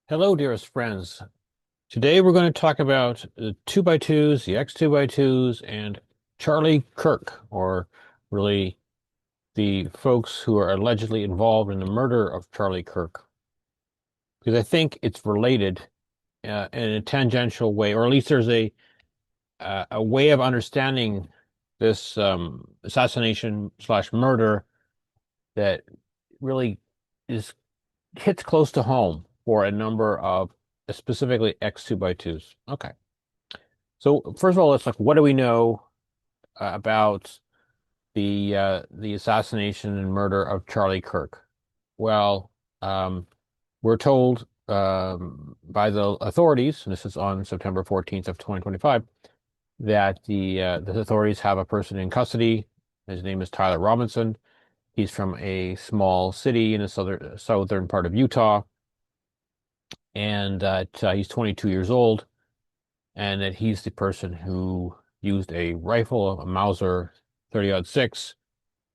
Hello, dearest friends. Today we're going to talk about the 2x2s, the ex2x2s, and Charlie Kirk, or really the folks who are allegedly involved in the murder of Charlie Kirk. Because I think it's related in a tangential way, or at least there's a way of understanding this assassination slash murder that really is hits close to home for a number of specifically ex2x2s. Okay. So first of all, it's like, what do we know about the assassination and murder of Charlie Kirk? Well, we're told by the authorities, and this is on September 14th of 2025, that the authorities have a person in custody. His name is Tyler Robinson. He's from a small city in the southern part of Utah, and that he's 22 years old, and that he's the person who used a rifle, a Mauser 30-06,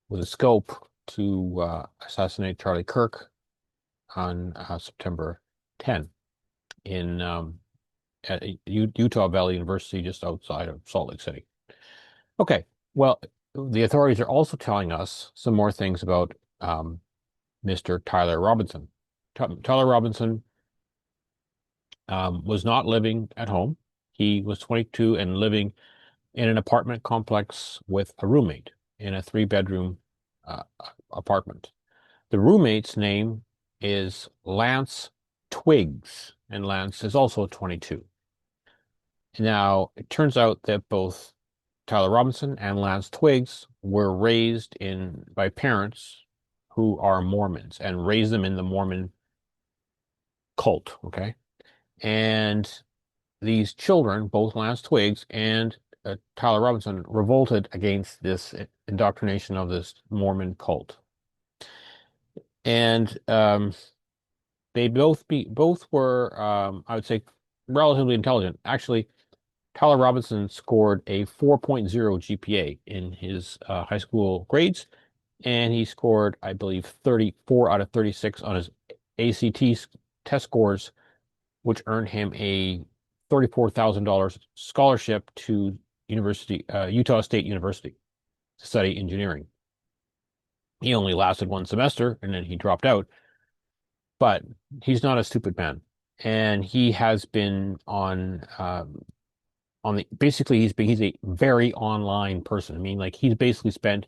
with a scope to assassinate Charlie Kirk on September 10 in at Utah Valley University, just outside of Salt Lake City. Okay, well, the authorities are also telling us some more things about Mr. Tyler Robinson. Tyler Robinson was not living at home. He was 22 and living in an apartment complex with a roommate in a three-bedroom uh, apartment. The roommate's name is Lance Twiggs, and Lance is also 22. Now, it turns out that both Tyler Robinson and Lance Twiggs were raised in by parents who are Mormons and raised them in the Mormon cult, okay? And these children, both Lance Twiggs and Tyler Robinson, revolted against this indoctrination of this Mormon cult. And they both were, I would say, relatively intelligent. Actually, Tyler Robinson scored a 4.0 GPA in his high school grades, and he scored, I believe, 34 out of 36 on his ACT test scores, which earned him a $34,000 scholarship to Utah State University to study engineering. He only lasted one semester and then he dropped out, but he's not a stupid man. And he has been on the basically he's a very online person. I mean, like he's basically spent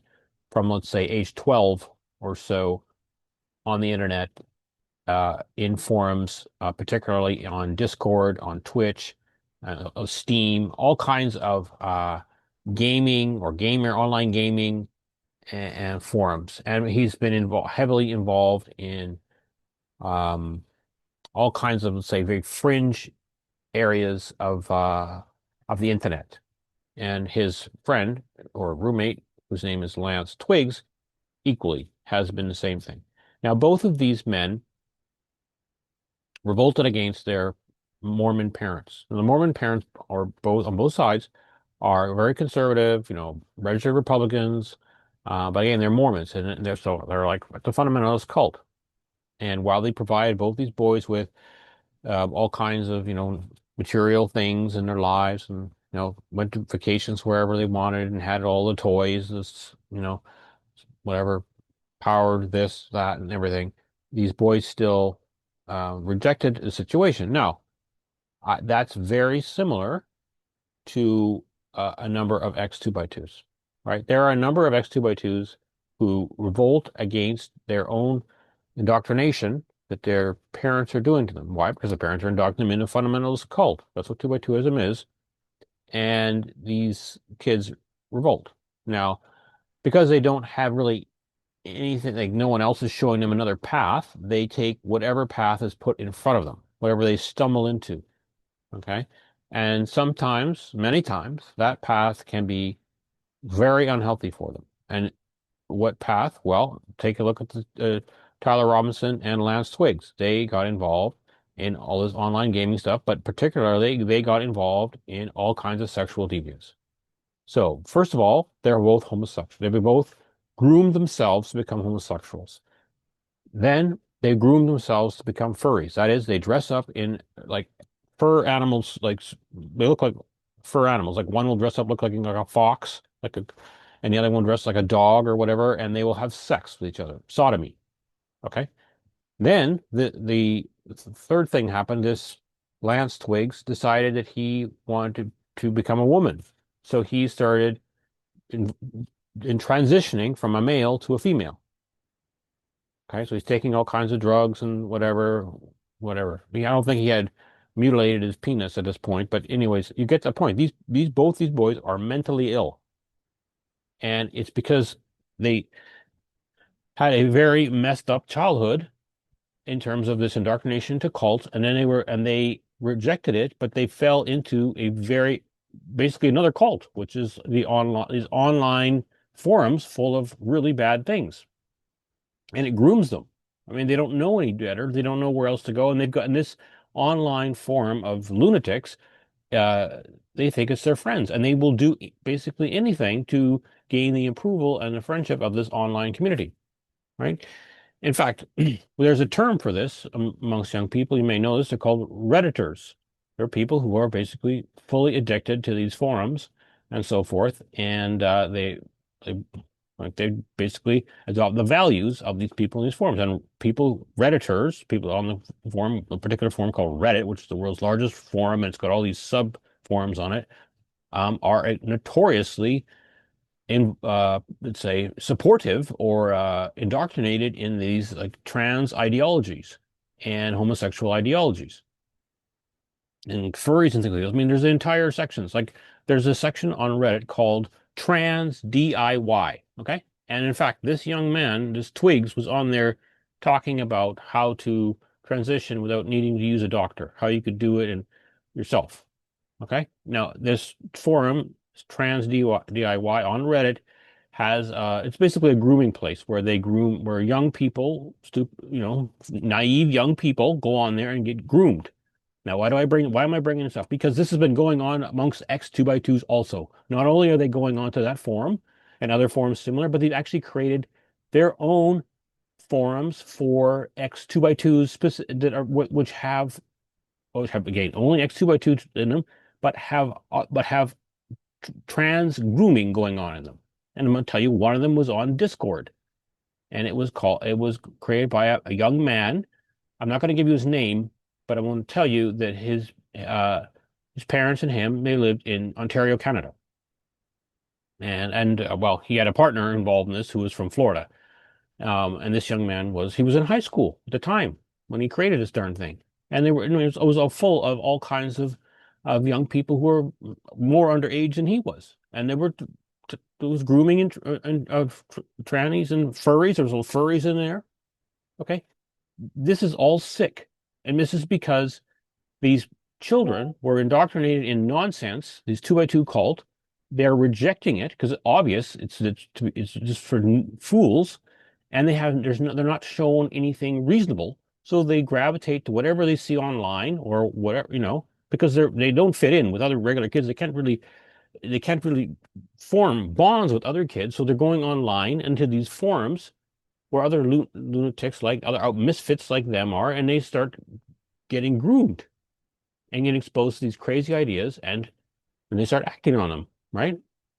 from let's say age 12 or so on the internet in forums, particularly on Discord, on Twitch, Steam, all kinds of gaming or gamer online gaming and forums. And he's been heavily involved in um, all kinds of, let's say, very fringe areas of the internet. And his friend or roommate, whose name is Lance Twiggs, equally has been the same thing. Now, both of these men revolted against their Mormon parents. And the Mormon parents are both on both sides are very conservative, registered Republicans. But again, they're Mormons, and they're like the fundamentalist cult. And while they provided both these boys with all kinds of material things in their lives, and went to vacations wherever they wanted and had all the toys, this whatever powered this, that, and everything, these boys still rejected the situation. Now, that's very similar to a number of ex2x2s, right? There are a number of ex2x2s who revolt against their own indoctrination that their parents are doing to them. Why? Because the parents are indoctrinating them in a fundamentalist cult. That's what 2x2ism is. And these kids revolt. Now, because they don't have really anything, like no one else is showing them another path, they take whatever path is put in front of them, whatever they stumble into. Okay. And sometimes, many times, that path can be very unhealthy for them. And what path? Well, take a look at the Tyler Robinson and Lance Twiggs. They got involved in all this online gaming stuff, but particularly they got involved in all kinds of sexual deviance. So, first of all, they're both homosexual. They both groomed themselves to become homosexuals. Then they groom themselves to become furries. That is, they dress up in like fur animals, like they look like fur animals. Like one will dress up look like a fox, and the other one dress like a dog or whatever, and they will have sex with each other. Sodomy. Okay. Then the third thing happened. This Lance Twigs decided that he wanted to become a woman. So he started in, in transitioning from a male to a female. Okay, so he's taking all kinds of drugs and whatever. I don't think he had mutilated his penis at this point, but anyways, you get the point. Both these boys are mentally ill, and it's because they had a very messed up childhood in terms of this indoctrination to cults, and then they rejected it, but they fell into a very basically another cult, which is these online forums full of really bad things, and it grooms them. I mean, they don't know any better. They don't know where else to go, and they've gotten this online forum of lunatics. Uh, they think it's their friends, and they will do basically anything to gain the approval and the friendship of this online community, right? In fact, there's a term for this amongst young people. You may know this. They're called Redditors. They're people who are basically fully addicted to these forums and so forth, and they they basically adopt the values of these people in these forums. And Redditors, people on the forum, a particular forum called Reddit, which is the world's largest forum, and it's got all these sub forums on it, are notoriously let's say supportive or indoctrinated in these like trans ideologies and homosexual ideologies and furries and things like that. I mean, there's entire sections. Like there's a section on Reddit called Trans DIY. Okay. And in fact, this young man, this Twigs, was on there talking about how to transition without needing to use a doctor, how you could do it yourself. Okay. Now, this forum, Trans DIY on Reddit, has it's basically a grooming place where where young people, naive young people go on there and get groomed. Now, why am I bringing this up? Because this has been going on amongst ex2x2s also. Not only are they going onto that forum and other forums similar, but they've actually created their own forums for ex2x2s which have again only ex2x2s in them, but have trans grooming going on in them. And I'm going to tell you, one of them was on Discord, and it was created by a young man. I'm not going to give you his name, but I want to tell you that his parents and him, they lived in Ontario, Canada. And well, he had a partner involved in this who was from Florida. And this young man he was in high school at the time when he created this darn thing. And it was all full of all kinds of young people who were more underage than he was. And there was grooming of trannies and furries. There was little furries in there. Okay. This is all sick. And this is because these children were indoctrinated in nonsense, these 2x2 cult. They're rejecting it because it's obvious it's just for fools, and they're not shown anything reasonable. So they gravitate to whatever they see online or whatever, because they don't fit in with other regular kids. They can't really form bonds with other kids. So they're going online into these forums where other lunatics like other misfits like them are, and they start getting groomed and get exposed to these crazy ideas, and they start acting on them, right?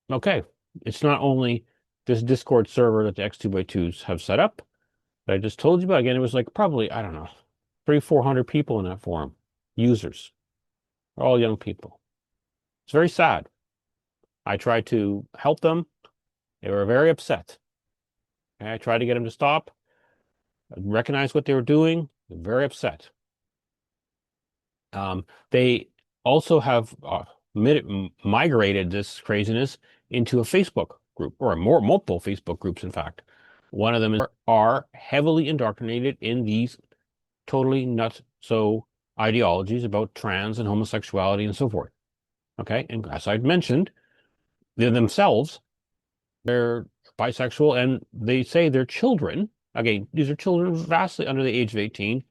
Okay. It's not only this Discord server that the ex2x2s have set up that I just told you about. Again, it was like probably, I don't know, 400 people in that forum, users, all young people. It's very sad. I tried to help them. They were very upset. Okay? I tried to get them to stop, recognize what they were doing. They're very upset. They also have migrated this craziness into a Facebook group, or multiple Facebook groups, in fact. One of them are heavily indoctrinated in these totally nuts so ideologies about trans and homosexuality and so forth. Okay, and as I'd mentioned, they're bisexual, and they say their children, again, these are children vastly under the age of 18,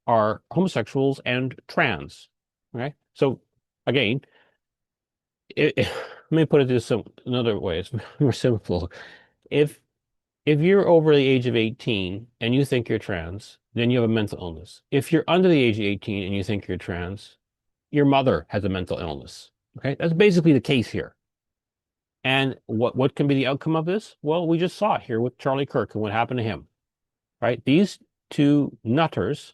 are homosexuals and trans. Okay, so again, let me put it this another way. It's more simple. If If you're over the age of 18 and you think you're trans, then you have a mental illness. If you're under the age of 18 and you think you're trans, your mother has a mental illness. Okay, that's basically the case here. And what can be the outcome of this? Well, we just saw it here with Charlie Kirk and what happened to him, right? These two nutters,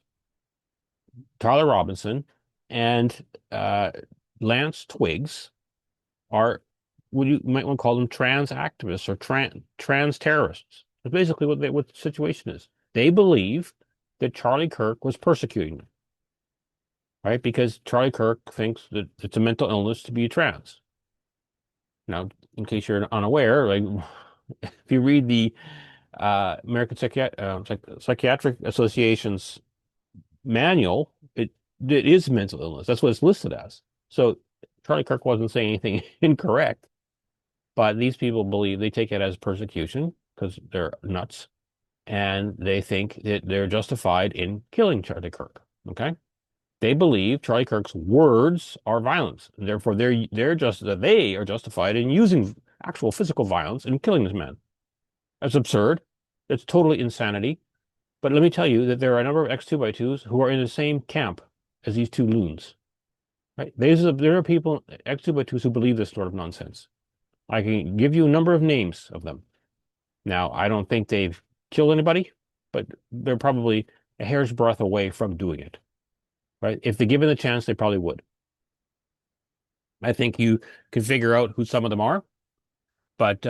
Tyler Robinson and Lance Twiggs, are what you might want to call them trans activists or trans terrorists. That's basically what the situation is. They believe that Charlie Kirk was persecuting them, right? Because Charlie Kirk thinks that it's a mental illness to be trans. Now, in case you're unaware, like if you read the American Psychiatric Association's manual, it is mental illness. That's what it's listed as. So Charlie Kirk wasn't saying anything incorrect, but these people believe they take it as persecution because they're nuts, and they think that they're justified in killing Charlie Kirk. Okay? They believe Charlie Kirk's words are violence, and therefore they are justified in using actual physical violence and killing this man. That's absurd. That's totally insanity. But let me tell you that there are a number of ex2x2s who are in the same camp as these two loons. Right? There are people, ex2x2s, who believe this sort of nonsense. I can give you a number of names of them. Now, I don't think they've killed anybody, but they're probably a hair's breadth away from doing it. Right? If they're given the chance, they probably would. I think you can figure out who some of them are, but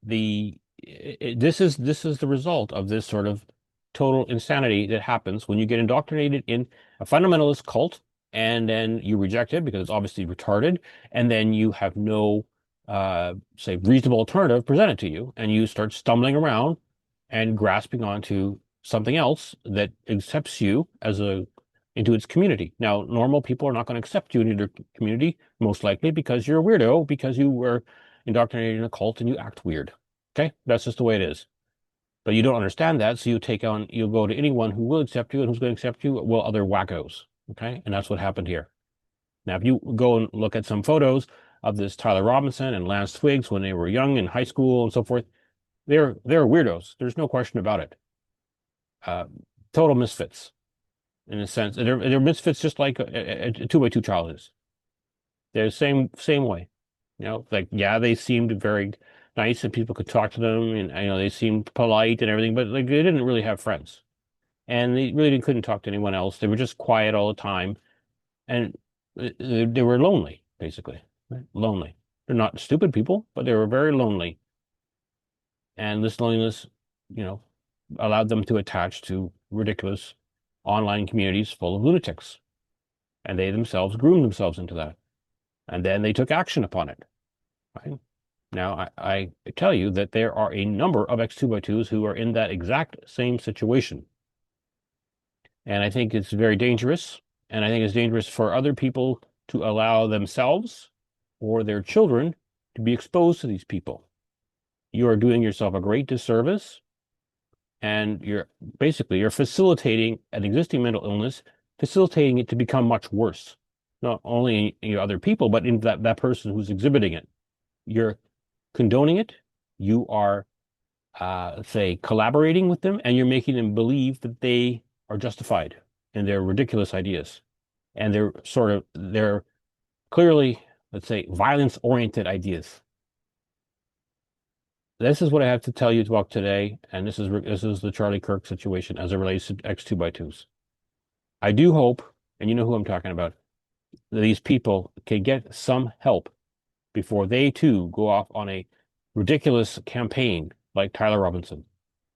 this is the result of this sort of total insanity that happens when you get indoctrinated in a fundamentalist cult and then you reject it because it's obviously retarded, and then you have no say reasonable alternative presented to you, and you start stumbling around and grasping onto something else that accepts you as a into its community. Now, normal people are not going to accept you into their community, most likely because you're a weirdo, because you were indoctrinated in a cult and you act weird. Okay, that's just the way it is. But you don't understand that, so you'll go to anyone who will accept you, and who's going to accept you? Well, other wackos. Okay, and that's what happened here. Now, if you go and look at some photos of this Tyler Robinson and Lance Twiggs when they were young in high school and so forth, they're weirdos. There's no question about it. Total misfits in a sense. They're misfits just like a 2x2 child is. They're the same way. You know, like, yeah, they seemed very nice and people could talk to them, and they seemed polite and everything, but like they didn't really have friends. And they really couldn't talk to anyone else. They were just quiet all the time. And they were lonely, basically. Right? Lonely. They're not stupid people, but they were very lonely. And this loneliness, you know, allowed them to attach to ridiculous online communities full of lunatics. And they themselves groomed themselves into that. And then they took action upon it. Right? Now, I tell you that there are a number of ex2x2s who are in that exact same situation. And I think it's very dangerous. And I think it's dangerous for other people to allow themselves or their children to be exposed to these people. You are doing yourself a great disservice, and you're facilitating an existing mental illness, facilitating it to become much worse, not only in other people, but in that person who's exhibiting it. You're condoning it. You are, say, collaborating with them, and you're making them believe that they are justified in their ridiculous ideas. And they're clearly, let's say, violence-oriented ideas. This is what I have to tell you about today, and this is the Charlie Kirk situation as it relates to ex2x2s. I do hope, and you know who I'm talking about, that these people can get some help before they too go off on a ridiculous campaign like Tyler Robinson.